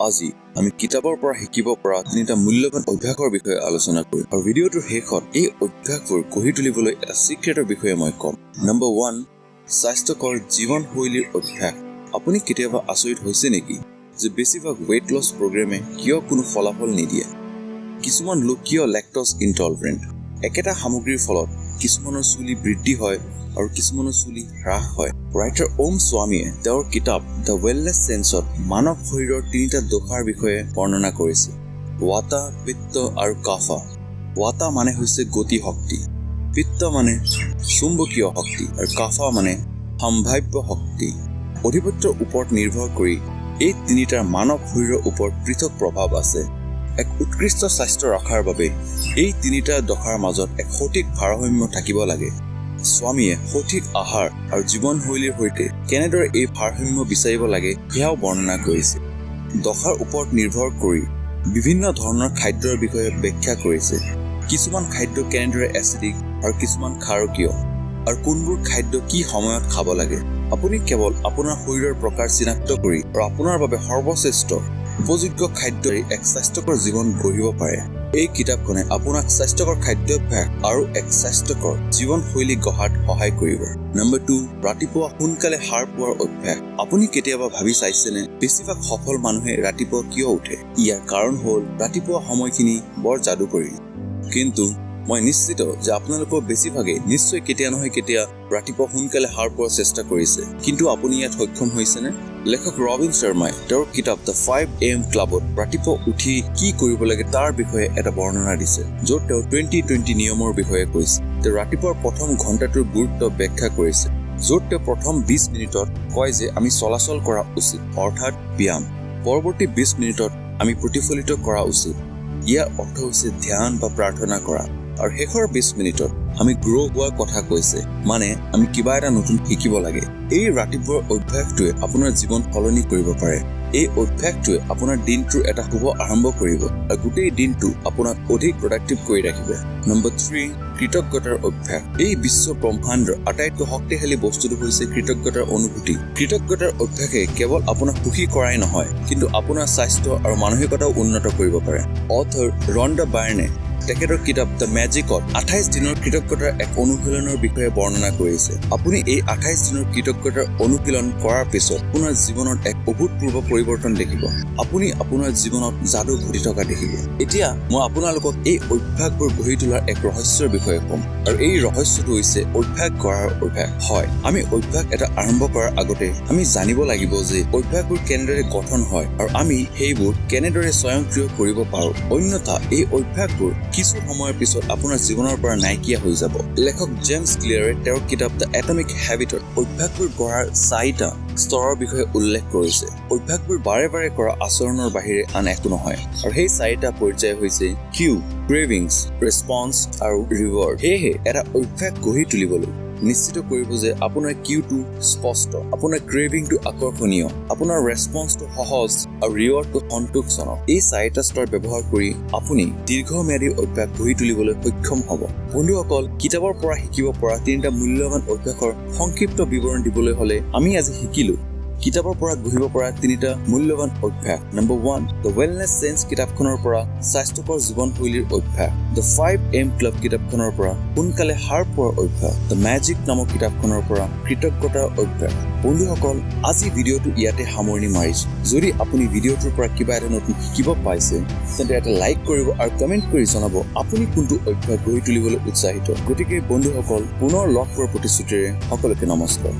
আজি আমি কিতাপৰ পৰা শিকিব পৰা তিনিটা মূল্যৱান অভ্যাসৰ বিষয়ে আলোচনা কৰিম আৰু ভিডিঅ'টোৰ শেষত এই অভ্যাসবোৰ গঢ়ি তুলিবলৈ এটা সিক্ৰেটৰ বিষয়ে মই ক'ম। নম্বৰ 1, স্বাস্থ্যকৰ জীৱনশৈলীৰ অভ্যাস। আপুনি কেতিয়াবা আচৰিত হৈছে নেকি যে বেছিভাগ weight loss প্ৰগ্ৰামে কিয় কোনো ফলাফল নিদিয়ে? কিছুমান লোক কিয় লেক্টোজ ইনটলাৰেণ্ট? একেটা সামগ্ৰীৰ ফলত কিছুমানৰ চুলি বৃদ্ধি হয় আৰু কিছুমানৰ চুলি হ্ৰাস হয়। ৰাইটাৰ omswamiয়ে তেওঁৰ কিতাপ দ্য ৱেলনেছ চেঞ্চত মানৱ শৰীৰৰ তিনিটা দোষাৰ বিষয়ে বৰ্ণনা কৰিছে। ৱাতা, পিত্ত আৰু কাফা। ৱাতা মানে হৈছে গতি শক্তি, পিত্ত মানে চুম্বকীয় শক্তি আৰু কাফা মানে সম্ভাৱ্য শক্তি। অধিপত্যৰ ওপৰত নিৰ্ভৰ কৰি এই তিনিটাৰ মানৱ শৰীৰৰ ওপৰত পৃথক প্ৰভাৱ আছে। এক উৎকৃষ্ট স্বাস্থ্য ৰখাৰ বাবে এই তিনিটা দশাৰ মাজত এক সঠিক ভাৰসাম্য থাকিব লাগে। স্বামীয়ে সঠিক আহাৰ আৰু জীৱনশৈলীৰ সৈতে কেনেদৰে এই ভাৰসাম্য বিচাৰিব লাগে সেয়াও বৰ্ণনা কৰিছে। দশাৰ ওপৰত নিৰ্ভৰ কৰি বিভিন্ন ধৰণৰ খাদ্যৰ বিষয়ে ব্যাখ্যা কৰিছে। কিছুমান খাদ্য কেনেদৰে এচিডিক আৰু কিছুমান ক্ষাৰকীয় আৰু কোনবোৰ খাদ্য কি সময়ত খাব লাগে। আপুনি কেৱল আপোনাৰ শৰীৰৰ প্ৰকাৰ চিনাক্ত কৰি আৰু আপোনাৰ বাবে সৰ্বশ্ৰেষ্ঠ উপযোগ্য খাদ্যৰে এক স্বাস্থ্যকৰ জীৱন গঢ়িব পাৰে। এই কিতাপখনে আপোনাক স্বাস্থ্যকৰ খাদ্যাভ্যাস আৰু এক স্বাস্থ্যকৰ জীৱনশৈলী গঢ়াত সহায় কৰিব। নম্বৰ 2, ৰাতিপুৱা সোনকালে সাৰ পোৱাৰ অভ্যাস। আপুনি কেতিয়াবা ভাবি চাইছেনে বেছিভাগ সফল মানুহে ৰাতিপুৱা কিয় উঠে? ইয়াৰ কাৰণ হ'ল ৰাতিপুৱা সময়খিনি বৰ যাদুকৰী। কিন্তু মই নিশ্চিত যে আপোনালোকৰ বেছিভাগে নিশ্চয় কেতিয়া নহয় কেতিয়া ৰাতিপুৱা সোনকালে সাৰ পোৱাৰ চেষ্টা কৰিছে। কিন্তু আপুনি ইয়াত সক্ষম হৈছেনে? লেখক ৰবিন শৰ্মাই তেওঁৰ কিতাপ দ্য 5 AM ক্লাবত ৰাতিপুৱা উঠি কি কৰিব লাগে তাৰ বিষয়ে এটা বৰ্ণনা দিছে, য'ত তেওঁ 20-20 নিয়মৰ বিষয়ে কৈছে। তেওঁ ৰাতিপুৱাৰ প্ৰথম ঘণ্টাটোৰ গুৰুত্ব ব্যাখ্যা কৰিছে, য'ত তেওঁ প্ৰথম 20 মিনিটত কয় যে আমি চলাচল কৰা উচিত, অৰ্থাৎ ব্যায়াম। পৰৱৰ্তী 20 মিনিটত আমি প্ৰতিফলিত কৰা উচিত, ইয়াৰ অৰ্থ হৈছে ধ্যান বা প্ৰাৰ্থনা কৰা। আৰু শেষৰ 20 মিনিটত আমি গ্ৰ' হোৱাৰ কথা কৈছে, মানে আমি কিবা এটা নতুন শিকিব লাগে। এই ৰাতিপুৱাৰ অভ্যাসটোৱে আপোনাৰ জীৱন সলনি কৰিব পাৰে। এই অভ্যাসটোৱে আপোনাৰ দিনটোৰ এটা শুভ আৰম্ভ কৰিব আৰু গোটেই দিনটো আপোনাক অধিক প্ৰডাক্টিভ কৰি ৰাখিব। নম্বৰ 3, কৃতজ্ঞতাৰ অভ্যাস। এই বিশ্ব ব্ৰহ্মাণ্ডৰ আটাইতকৈ শক্তিশালী বস্তুটো হৈছে কৃতজ্ঞতাৰ অনুভূতি। কৃতজ্ঞতাৰ অভ্যাসে কেৱল আপোনাক সুখী কৰাই নহয়, কিন্তু আপোনাৰ স্বাস্থ্য আৰু মানসিকতাও উন্নত কৰিব পাৰে। অথৰ ৰন্ডাবাৰ্নে তেখেতৰ কিতাপ দ্য মেজিকত 28 দিনৰ কৃতজ্ঞতাৰ এক অনুশীলনৰ বিষয়ে বৰ্ণনা কৰিছে। আপুনি এই 28 দিনৰ কৃতজ্ঞতাৰ অনুশীলন কৰাৰ পিছত আপোনাৰ জীৱনত এক অভূতপূৰ্ব পৰিৱৰ্তন দেখিব। আপুনি আপোনাৰ জীৱনত যাদু ঘটি থকা দেখিব। এতিয়া মই আপোনালোকক এই অভ্যাসবোৰ গঢ়ি তোলাৰ এক ৰহস্যৰ বিষয়ে ক'ম, আৰু এই ৰহস্যটো হৈছে অভ্যাস গঢ়াৰ অভ্যাস। হয়, আমি অভ্যাস এটা আৰম্ভ কৰাৰ আগতে আমি জানিব লাগিব যে অভ্যাসবোৰ কেনেদৰে গঠন হয় আৰু আমি সেইবোৰ কেনেদৰে স্বয়ংক্ৰিয় কৰিব পাৰোঁ। অন্যথা এই অভ্যাসবোৰ কিছু সময়ৰ পিছত আপোনাৰ জীৱনৰ পৰা নাইকিয়া হৈ যাব। লেখক জেমছ ক্লিয়াৰে তেওঁৰ কিতাপ দ্য এটমিক হেবিটত অভ্যাসবোৰ গঢ়াৰ 4টা স্তৰৰ বিষয়ে উল্লেখ কৰিছে। অভ্যাসবোৰ বাৰে বাৰে কৰা আচৰণৰ বাহিৰে আন একো নহয়, আৰু সেই 4টা পৰ্যায় হৈছে কিউ, ক্ৰেভিংছ, ৰেছপন্স আৰু ৰিৱাৰ্ড। সেয়েহে এটা অভ্যাস গঢ়ি তুলিবলৈ নিশ্চিত কৰিব যে আপোনাৰ কিউটো স্পষ্ট, আপোনাৰ ক্ৰেভিংটো আকৰ্ষণীয়, আপোনাৰ ৰেছপন্সটো সহজ আৰু ৰিৱাৰ্ডটো সন্তোষজনক। এই 4টা স্তৰ ব্যৱহাৰ কৰি আপুনি দীৰ্ঘম্যাদী অভ্যাস গঢ়ি তুলিবলৈ সক্ষম হ'ব। বন্ধুসকল, কিতাপৰ পৰা শিকিব পৰা 3টা মূল্যৱান অভ্যাসৰ সংক্ষিপ্ত বিৱৰণ দিবলৈ হ'লে আমি আজি শিকিলো কিতাপৰ পৰা গঢ়িব পৰা 3টা মূল্যৱান অভ্যাস। নম্বৰ 1, দ্য ৱেলনেছ চেঞ্চ কিতাপখনৰ পৰা স্বাস্থ্যকৰ জীৱনশৈলীৰ অভ্যাস। দ্য 5 AM ক্লাব কিতাপখনৰ পৰা সোনকালে সাৰ পোৱাৰ অভ্যাস। দ্য মেজিক নামৰ কিতাপখনৰ পৰা কৃতজ্ঞতাৰ অভ্যাস। বন্ধুসকল, আজি ভিডিঅ'টো ইয়াতে সামৰণি মাৰিছো। যদি আপুনি ভিডিঅ'টোৰ পৰা কিবা এটা নতুন শিকিব পাইছে, তেন্তে এটা লাইক কৰিব আৰু কমেণ্ট কৰি জনাব আপুনি কোনটো অভ্যাস গঢ়ি তুলিবলৈ উৎসাহিত। গতিকে বন্ধুসকল, পুনৰ লগ পোৱাৰ প্ৰতিশ্ৰুতিৰে সকলোকে নমস্কাৰ।